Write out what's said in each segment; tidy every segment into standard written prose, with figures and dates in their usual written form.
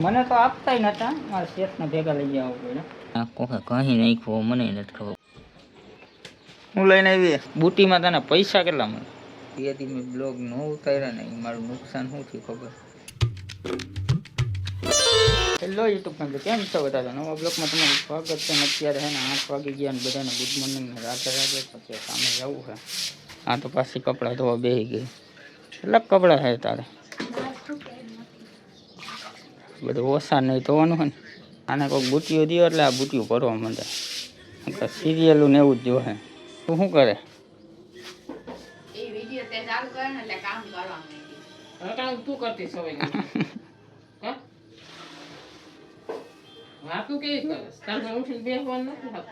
મને તો આપતા નતા, મારા શેઠને ભેગા લઈ જવા પડે. આ કોકે કહી નાખ્યો મને નથી ખબર. હું લઈને આવી બુટીમાં તને પૈસા કેટલા મળે? તેથી મેં બ્લોગ ન ઉતાર્યા ને એ મારું નુકસાન શું થયું ખબર? હેલો યુટ્યુબ ફેમિલી, કેમ છો બધા? નવા બ્લોગમાં તમારું સ્વાગત છે. અત્યારે હે ને 8 વાગી ગયા ને બધાને ગુડ મોર્નિંગ ને રાધે રાધે. પછી સામે જવું છે. આ તો પાછી કપડાં ધોવા બેસી ગઈ. કેટલાક કપડાં છે તારે? બધું ઓછા નહીં ધોવાનું હોય ને. આને કોઈક બુટીઓ દો એટલે આ બુટીઓ ભરવા માંડે. સિરિયલું ને એવું જ જોવે. તું શું કરે? તું કરતી સવાય વાતું કેવી કરે? તારે ઉઠીને બેસવાનું નથી થતું.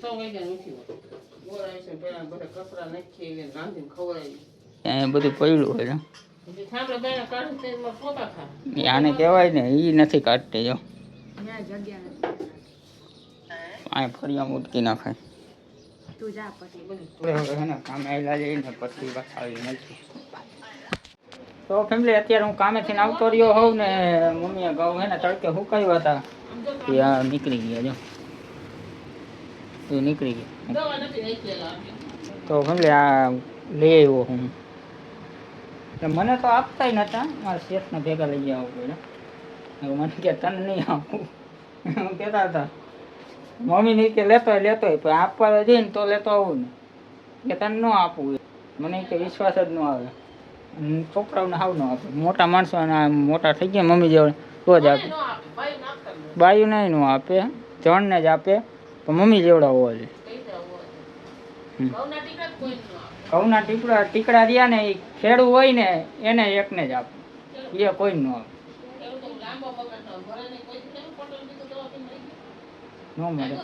100 વાગ્યા ઉઠી બોલાય છે પેલા બધા કપડા નાખી રાંધીને ખવડાવી. ત્યાં બધું પડ્યું હોય. આપણે બેને કાઢી તેમાં પોતા ખા. આને કહેવાય ને એ નથી કાઢતી જો. આ ફરિયા ઉટકી નાખાય. તું જા પછી બધું કામે આવેલા જઈને પછી પાછા નથી. તો ફેમિલી અત્યારે હું કામેથી આવતો રહ્યો હોઉં ને મમ્મીએ ઘઉં હે ને તડકે સુકાવ્યા હતા. ત્યાં નીકળી ગયા જો. એ નીકળી ગયા. તો ફેમિલી આ લઈ આવ્યો હું. મને તો આપતા નતા, મારા શેઠને ભેગા લઈ જવા પડે. મને કે તને નહીં આપું. કહેતા હતા મમ્મીને કે લેતો પણ આપવા જઈને તો લેતો આવું ને કે તને ન આપવું. મને કે વિશ્વાસ જ ન આવે. છોકરાઓને હાવ ન આપે. મોટા માણસો મોટા થઈ ગયા મમ્મી જેવડે તો જ આપે. બાયું નહીં ન આપે, જણને જ આપે પણ મમ્મી જેવડા હોવા જોઈએ. ઘઉંના ટીકડા રહ્યા ને એ ખેડૂ હોય ને એને એકને જ આપે, એ કોઈ ન આપે. ન મળે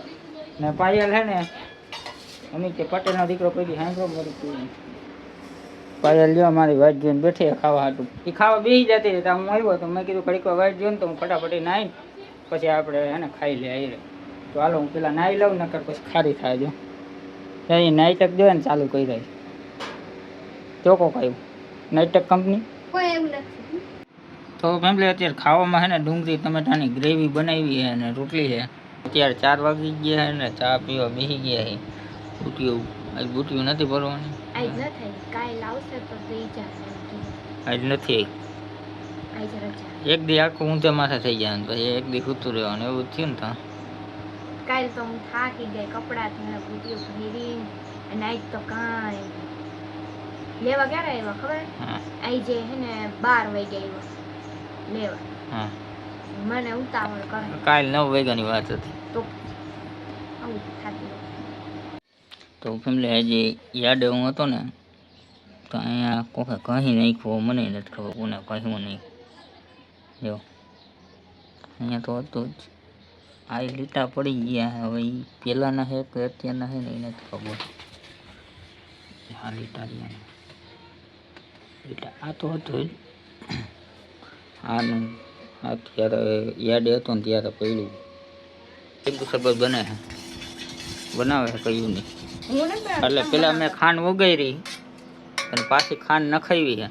ને પાયલ હે ને અમિત પટેલનો દીકરો પૈકી સાંભળો મારું પાયલ જો મારી વાઈટ જોઈને બેઠી ખાવા હાટું. એ ખાવા બેસી જતી હતી. હું આવ્યો તો મેં કીધું ઘડીક વાઈટ જોઈને તો હું ફટાફટી નાહી પછી આપણે એને ખાઈ લે આવી. તો હાલો હું પેલા નાહી લઉં નકર પછી ખારી થાય. જો એ નાઇટક જોઈએ ને ચાલુ કરી રહી ચોકો ખાયું નાઇટક કંપની. તો ફેમિલી અત્યારે ખાવામાં છે ને ડુંગળી ટમેટાની ગ્રેવી બનાવી છે અને રોટલી છે. અત્યારે 4 વાગી ગયા છે ને ચા પીવા બેસી ગયા છે. બુટીયું નથી ભરવાની. આજ નથી. એક દી આખું ઊંધે માથે થઈ જાય ને પછી એક દી સૂતું રહેવાનું એવું થયું ને. તો કાલ તો હું થાકી ગઈ. કપડા બુટીઓ ભરી અને આજ તો કાંઈ લેવા ક્યારે આવ્યા ખબર? આઈ જે હે ને 12 વાગ્યા આવ્યા લેવા. મને ઉતાવળ કરે. કાલ 9 વાગ્યાની વાત હતી. તો આવું થાકી. તો ફેમિલી હજી યાદ હું હતો ને તો અહીંયા કોકે કહી નાખ્યો મને નથી ખબર કોને કહ્યું નહીં. જો અહીંયા તો હતું જ. આ લીટા પડી ગયા. હવે એ પહેલાંના છે કે અત્યારના છે ને એ નથી ખબર. આ લીટા આ તો હતું જ. આનું અત્યારે યાદ હતો ને ત્યારે પડ્યું. લીંબુ શરબત બનાવે છે કયું નહીં. એટલે પેલા મેં ખાંડ વગાડી અને પાછી ખાંડ નખાવી છે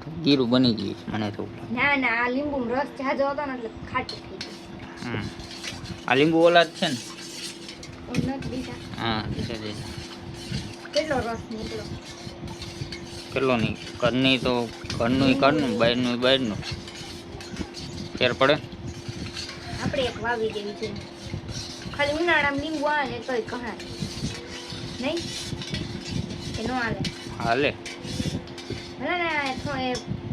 તો ગીરું બની ગયું મને તો. ના ના આ લીંબુનો રસ જાજો હતો ને એટલે ખાટી થઈ ગઈ. આ લીંબુ ઓલા જ છે ને? હા કેટલો રસ નીકળ્યો? કેટલો નહીં ઘરની તો ઘરનું ઘરનું બહારનું બહારનું ફેર પડે. આપણે એક વાવી દેવી છે ખાલી ઉનાળામાં લીંબુ આવે ને તોય ઘણા નહીં એ નો હાલે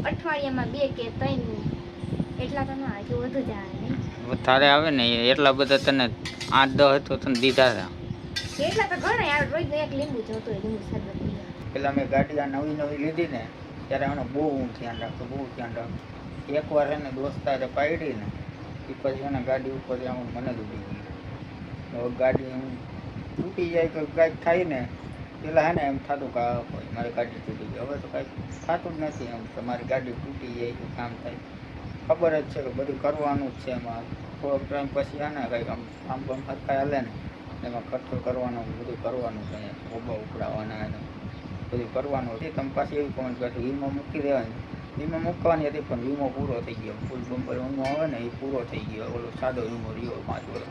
અઠવાડિયામાં 2 કે 3 એટલા તો ના હજુ વધુ જ આવે નહીં. વધારે આવે ને એટલા બધા તને 8-10 તો તને દીધા હતા. એટલા તો ઘણા આવે. રોજ એક લીંબુ જોતો લીંબુ શરબત પીવા. પેલા મેં ગાડી નવી લીધી ને ત્યારે એનો બહુ ધ્યાન રાખતો. એકવાર એને દોસ્તારે પાડી ને એ પછી એને ગાડી ઉપર મને દુડી ગઈ. હવે ગાડી તૂટી જાય તો કાંઈક થાય ને પેલા હે ને એમ થતું કે મારી ગાડી તૂટી ગઈ. હવે તો કાંઈ થતું જ નથી એમ કે મારી ગાડી તૂટી જાય તો કામ થાય. ખબર જ છે કે બધું કરવાનું જ છે એમાં. થોડોક ટાઈમ પછી આને કંઈક આમ હરખાઈ હાલે ને એમાં ખર્ચો કરવાનો બધું કરવાનું છે. ઓબા ઉપડાવવાના એને બધું કરવાનું છે. તમે પાછી એવી કોમેન્ટ કરશો એમાં મૂકી દેવાની વીમો મૂકવાની હતી પણ વીમો પૂરો થઈ ગયો. ફૂલ બમ્પર વીમો આવે ને એ પૂરો થઈ ગયો. ઓલો સાદો વીમો રહ્યો 5 વર્ષ.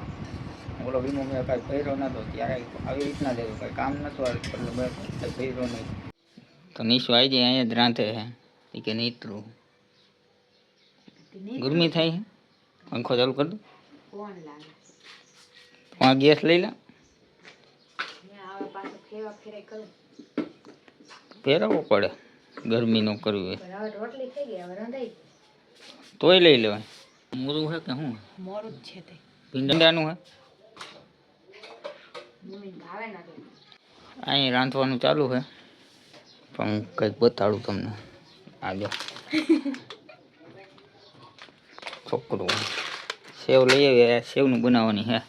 ઓલો વીમો મેં કાંઈ ભર્યો નહોતો ત્યારે આવી રીતના જ કાંઈ કામ નહોતું આવે એટલે મેં કાંઈ ભર્યો નહીં. તો નીશો આવી જાય અહીંયા જ રાંધે છે એ કે નીતરું ગરમી થાય છે. પંખો ચાલુ કરી દઉં. આ ગેસ લઈ લે. ફેરવવો પડે ગરમી નો કરવી હોય તોય લઈ લેવાય. મોરું છે કે શું? મોરું જ છે તે. ભીંડાનું છે. અહીં રાંધવાનું ચાલુ છે પણ હું કંઈક બતાડું તમને. આ જો છોકરું સેવ લઈ આવી. સેવનું બનાવવાની છે.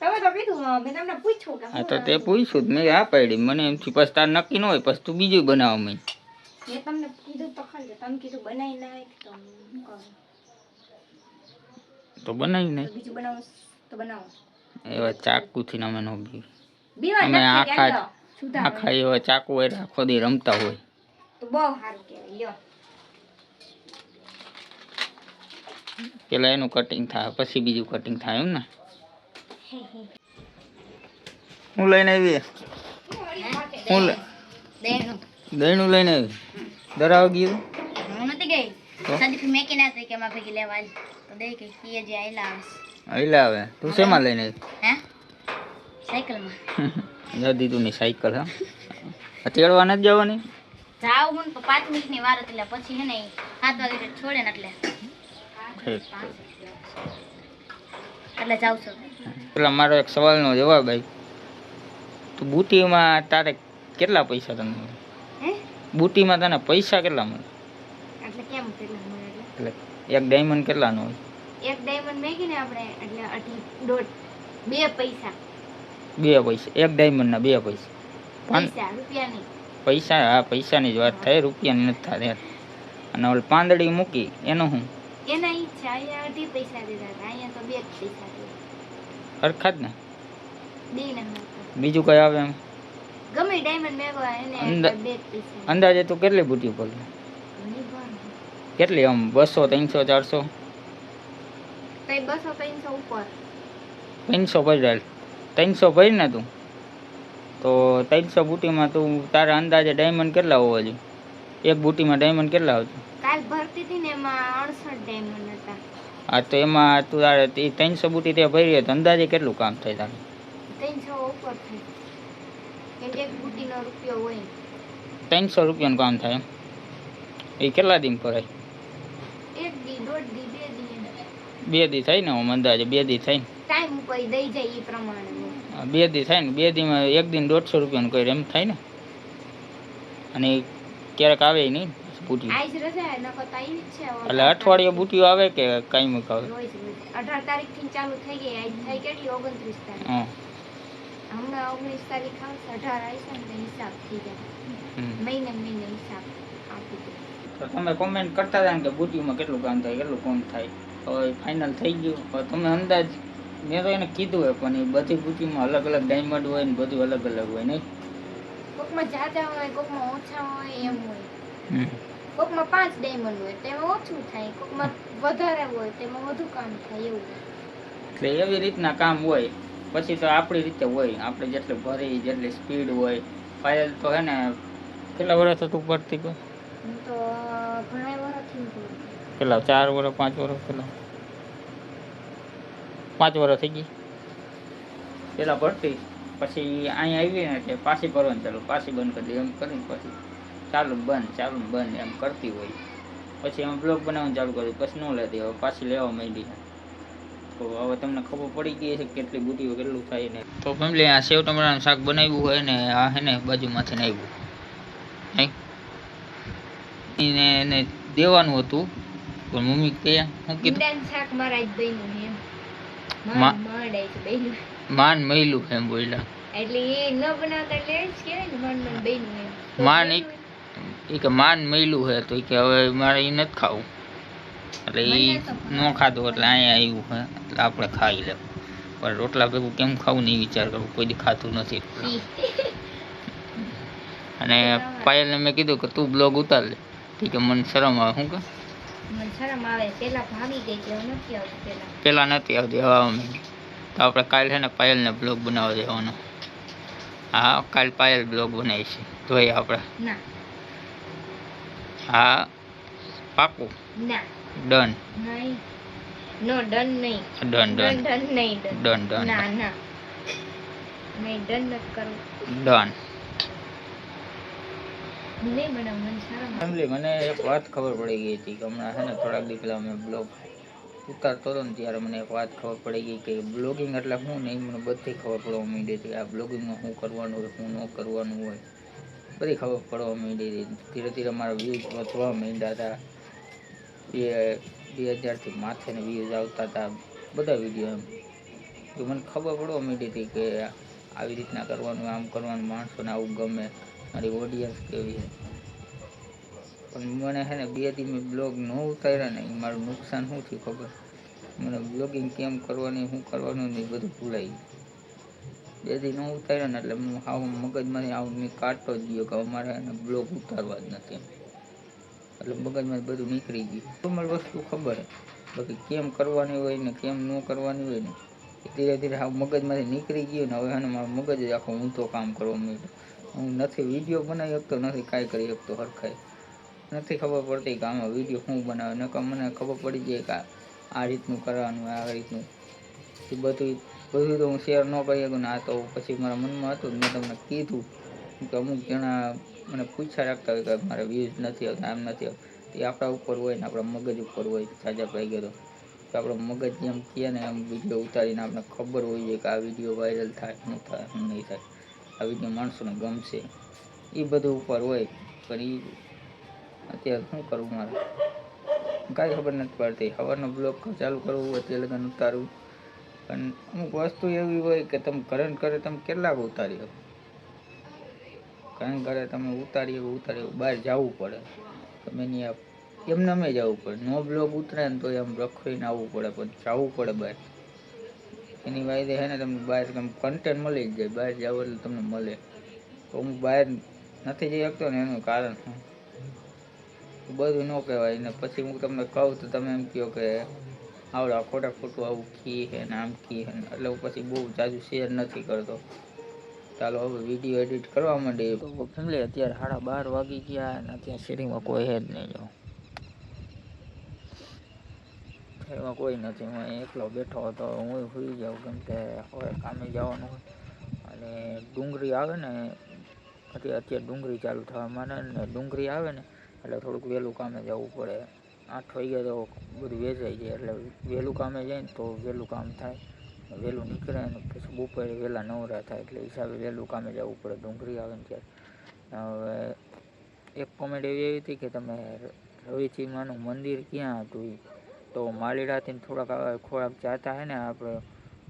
તમે તો કીધું મેં તમને પૂછ્યું કે હા તો તે પૂછ્યું મેં આ પાડી. મને એમથી પછી તાર નક્કી ન હોય પછી તું બીજું બનાવવા માંડ. મેં તમને કીધું તો ખરી તમે કીધું બનાવી નાખ તો હું કરું. તો બનાવી નહીં બીજું બનાવું તો બનાવો. એવા ચાકુથી અમે નો બી બીવા અમે નથી આખા કેલો સુધા આખા એવા ચાકુ હોય આખો દી રમતા હોય. તો બહુ સારું કહેવાય લ્યો. પેલા એનું કટિંગ થાય પછી બીજું કટિંગ થાય એમ ને. હું લઈને આવી. હું દહીંનું લઈને આવી. દરાવ ગયું હું નથી ગઈ સંદીપ મેં કે ના કે માં ભેગી લેવા તો દે કે કીએ જે આઈલા આઈલા આવે. તું શેમાં લઈને આવી? હે સાયકલમાં. જદી તું ની સાયકલ હા તેડવા નથી જવાની. જાવ હું તો 5 મિનિટની વાર હતી એટલે પછી હે ને 7 વાગે છોડે ને એટલે જાવ છો. પેલા મારો એક સવાલનો જવાબ આવી. તું બુટીમાં તારે કેટલા પૈસા તને મળે? હે બુટીમાં તને પૈસા કેટલા મળે? એટલે કેમ કેટલા મળે એટલે એક ડાયમંડ કેટલાનો હોય? એક ડાયમંડ મેગી ને આપણે એટલે 2 પૈસા. 2 પૈસા. એક ડાયમંડના 2 પૈસા. પૈસા રૂપિયાની પૈસા હા પૈસાની જ વાત થાય રૂપિયાની નથી થતી. અને ઓલ પાંદડી મૂકી એનું શું? એના ઈચ્છા અહીંયા 2 પૈસા દીધા હતા અહીંયા તો 2 પૈસા દીધા. સરખા જ ને. દેને બીજું કઈ આવે એમ? ગમે ડાયમંડ મેગવા એને 2 પૈસા. અંદાજે તું કેટલી બુટી પડી? કેટલી આમ 200 300 400? કઈ 200 300 ઉપર. 300 પડી. 300 પડી ને તું તો 300 બુટીમાં તું તારા અંદાજે ડાયમંડ કેટલા હોવા જોઈએ? એક બુટીમાં ડાયમંડ કેટલા આવશે? કાલ ભરતી હતી ને એમાં 68 ડાયમંડ હતા. હા તો એમાં તું તારે 300 બુટી તે ભરી તો અંદાજે કેટલું કામ થાય તારે? 300 ઉપર થાય કેમ કે એક બુટીનો રૂપિયો હોય. 300 રૂપિયાનું કામ થાય એમ? એ કેટલા દિન ભરાય? 1 દી 1.5 દી 2 દી 2 દી થાય ને આમ અંદાજે 2 દી થાય ને? ટાઈમ ઉપર દઈ જાય એ પ્રમાણે 2 દી થાય ને 2 દીમાં એક દિન 150 રૂપિયાનું કર્યું એમ થાય ને. અને ક્યારેક આવે નહીં બુટી આજ રજા નકો તાઈ છે એટલે અઠવાડિયે બુટીઓ આવે કે કાંઈ આવે? રોજ 18 તારીખથી ચાલુ થઈ ગઈ આજ થઈ કેટલી 29 તારીખ. હા હમણાં 19 તારીખ આવશે 18 આવશે ને હિસાબ થઈ જાય મહિને હિસાબ આપી દે. તો તમે કોમેન્ટ કરતા હતા ને કે બુટીમાં કેટલું કામ થાય કેટલું કોમ થાય. હવે ફાઇનલ થઈ ગયું. હવે તમે અંદાજ મેં તો એને કીધું હોય પણ એ બધી બુટીમાં અલગ અલગ ડાયમંડ હોય ને બધું અલગ અલગ હોય નહીં. કોકમાં જાજા હોય કોકમાં ઓછા હોય એમ હોય. કોકમાં 5 ડાયમંડ હોય તેમાં ઓછું થાય કોકમાં વધારે હોય તેમાં વધુ કામ થાય એવું. એટલે એવી રીતના કામ હોય. પછી તો આપણી રીતે હોય આપણે જેટલે ભરી જેટલી સ્પીડ હોય. પાયલ તો હે ને કેટલા વર્ષ હતું પડતી કોઈ? હું તો ઘણા વર્ષથી કેટલા 4 વર્ષ 5 વર્ષ કેટલા 5 વર્ષ થઈ ગઈ પેલા ભરતી. પછી અહીંયા આવી ને એટલે પાછી ભરવાનું ચાલુ પાછી બંધ કરી દે એમ કરીને પછી ચાલુ બંધ એમ કરતી હોય. પછી એમાં બ્લોગ બનાવવાનું ચાલુ કર્યું પછી ન લેતી હવે પાછી લેવા માંડી. તો હવે તમને ખબર પડી ગઈ છે કેટલી બુટીઓ કેટલું થાય ને. તો ફેમિલી આ સેવ ટમેટાનું શાક બનાવ્યું હોય ને આ હે ને બાજુમાંથી આવ્યું એને દેવાનું હતું પણ મમ્મી કે શું કીધું શાક મારા જ બન્યું એમ માન મહિલું એમ બોલ્યા એટલે એ ન બનાવતા એટલે જ કહેવાય ને મન બન્યું એમ. માન એ કે માન મહિલું છે તો કે હવે મારે એ નથી ખાવું એટલે એ ન ખાધું એટલે અહીંયા આવ્યું હે એટલે આપણે ખાઈ લેવું. પણ રોટલા ભેગું કેમ ખાવું ને એ વિચાર કરવું કોઈ દી ખાતું નથી. અને પાયલને મેં કીધું કે તું બ્લોગ ઉતાર લે ઠીક છે, મને શરમ આવે. શું કે મને શરમ આવે. પેલા ભાગી ગઈ હતી, હવે નથી આવતી. પેલા નથી આવતી, હવે આવવા માંડી. તો આપણે કાલે છે ને પાયલને બ્લોગ બનાવવા દેવાનો. હા, કાલ પાયલ બ્લોગ બનાવી છે, જોઈએ આપણે. ના હા, પાકું. ના ડન. નહીં. નો ડન નહીં. ડન ડન ડન નહીં. ડન ડન ના ના નહીં, ડન નથી કરવું. ડન. નહીં બનાવું, મને શરમ આવે. ફેમિલી, મને એક વાત ખબર પડી ગઈ હતી કે હમણાં છે ને થોડાક દી પહેલાં મેં બ્લોગ ઉતારતો હતો ને ત્યારે મને એક વાત ખબર પડી ગઈ કે બ્લોગિંગ એટલે શું નહીં, મને બધી ખબર પડવા માંડી હતી. આ બ્લોગિંગમાં શું કરવાનું હોય, શું ન કરવાનું હોય, બધી ખબર પડવા માંડી હતી. ધીરે ધીરે મારા વ્યૂઝ વધવા માંડ્યા હતા. 2000થી માથેને વ્યૂઝ આવતા હતા બધા વિડીયો. એમ મને ખબર પડવા માંડી હતી કે આવી રીતના કરવાનું, આમ કરવાનું, માણસોને આવું ગમે, મારી ઓડિયન્સ કેવી છે. પણ મને છે ને 2 દી મેં બ્લોગ ન ઉતાર્યા ને, એ મારું નુકસાન શું થયું ખબર? મને બ્લોગિંગ કેમ કરવાની, શું કરવાનું ને એ બધું ભૂલાઈ ગયું. 2 દી ન ઉતાર્યા ને એટલે હું આવું મગજમાંથી આવું મેં કાઢતો જ ગયો કે અમારે એને બ્લોગ ઉતારવા જ નથી એમ. એટલે મગજમાં બધું નીકળી ગયું. તો મારી વસ્તુ ખબર બાકી કેમ કરવાની હોય ને કેમ ન કરવાની હોય ને ધીરે ધીરે આ મગજમાંથી નીકળી ગયું ને હવે એને મારું મગજ જ આખો ઊંધો કામ કરવા માંડ્યો. હું નથી વિડીયો બનાવી શકતો, નથી કાંઈ કરી શકતો હરખાઈ. નથી ખબર પડતી કે આમાં વિડીયો શું બનાવે. નકર મને ખબર પડી જાય કે આ રીતનું કરવાનું, આ રીતનું. એ બધું તો હું શેર ન કરી શકું ને. આ તો પછી મારા મનમાં હતું મેં તમને કીધું કે અમુક જણા મને પૂછ્યા રાખતા હોય કે મારે વ્યૂઝ નથી આવતા, આમ નથી આવતું. એ આપણા ઉપર હોય ને આપણા મગજ ઉપર હોય. સાજા પાઈ ગયો તો આપણો મગજ જેમ કહે ને એમ વિડીયો ઉતારીને આપણે ખબર હોય છે કે આ વિડીયો વાયરલ થાય, શું થાય, શું નહીં થાય, આ વિડીયો માણસોને ગમશે, એ બધું ઉપર હોય. પણ એ અત્યારે શું કરવું મારે કાંઈ ખબર નથી પડતી. સવારનો બ્લોગ ચાલુ કરવું, અત્યારે લગન ઉતારવું. પણ અમુક વસ્તુ એવી હોય કે તમે ઘરે ને ઘરે તમે કેટલાક ઉતારી શકો. ઘરે તમે ઉતારી બહાર જવું પડે. તમે એની એમને અમે જવું પડે. નો બ્લોગ ઉતરે ને તો એમ રખડીને આવવું પડે, પણ જવું પડે બહાર. એની વાયદે છે ને તમને બહાર તમે કન્ટેન્ટ મળી જ જાય. બહાર જાવ એટલે તમને મળે. તો હું બહાર નથી જઈ શકતો ને એનું કારણ બધું ન કહેવાય ને. પછી હું તમને કહું તો તમે એમ કહો કે આવડા ખોટા ખોટું આવું કી છે ને આમ કી છે ને. એટલે હું પછી બહુ જાજુ શેર નથી કરતો. ચાલો હવે વિડીયો એડિટ કરવા માંડીએ. તો ફેમિલી અત્યારે 12:30 વાગી ગયા અને અત્યારે શેરીમાં કોઈ હે જ નહીં. જો એમાં કોઈ નથી. હું એકલો બેઠો હતો. હું સુઈ જાઉં કેમ કે હવે કામે જવાનું હોય. અને ડુંગળી આવે ને અત્યારે ડુંગળી ચાલુ થવા માંડે ને ડુંગળી આવે ને એટલે થોડુંક વહેલું કામે જવું પડે. 8 વાગ્યા તો બધું વેચાઈ જાય એટલે વહેલું કામે જાય ને તો વહેલું કામ થાય. વહેલું નીકળે ને પછી બપોરે વહેલા નવરા થાય એટલે હિસાબે વહેલું કામે જવું પડે. ડુંગળી આવે ને ત્યારે હવે એક કોમેન્ટ એવી હતી કે તમે રવિચીમાનું મંદિર ક્યાં હતું? તો માળીરાથી થોડાક જાતા હે ને આપણે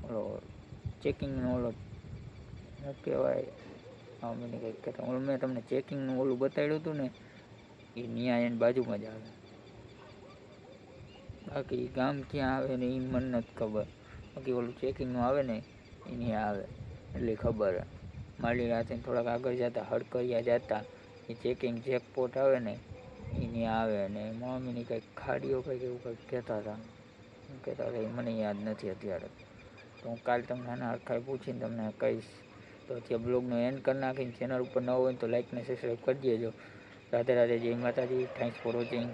ઓલો ચેકિંગનો ઓલો શું કહેવાય મને કંઈક કહેતા ઓલું મેં તમને ચેકિંગનું ઓલું બતાવ્યું હતું ને એ ન્યા એની બાજુમાં જ આવે. બાકી ગામ ક્યાં આવે ને એ મને નથી ખબર. બાકી ઓલું ચેકિંગનું આવે ને એ ન્યા આવે એટલે ખબર. માળીરાથી થોડાક આગળ જતા હડકરિયા જતા એ ચેકિંગ ચેકપોટ આવે ને એ ન્યા આવે. અને મમ્મીની કંઈક ખાડીઓ કંઈક એવું કંઈક કહેતા હતા એ મને યાદ નથી અત્યારે. તો હું કાલે તમને આના હરખાઈ પૂછીને તમને કહીશ. તો અત્યારે બ્લોગનો એન્ડ કરી નાખીને ચેનલ ઉપર ન હોય તો લાઈક ને સબસ્ક્રાઈબ કરી દેજો. રાધે રાધે, જય માતાજી. Thanks for watching.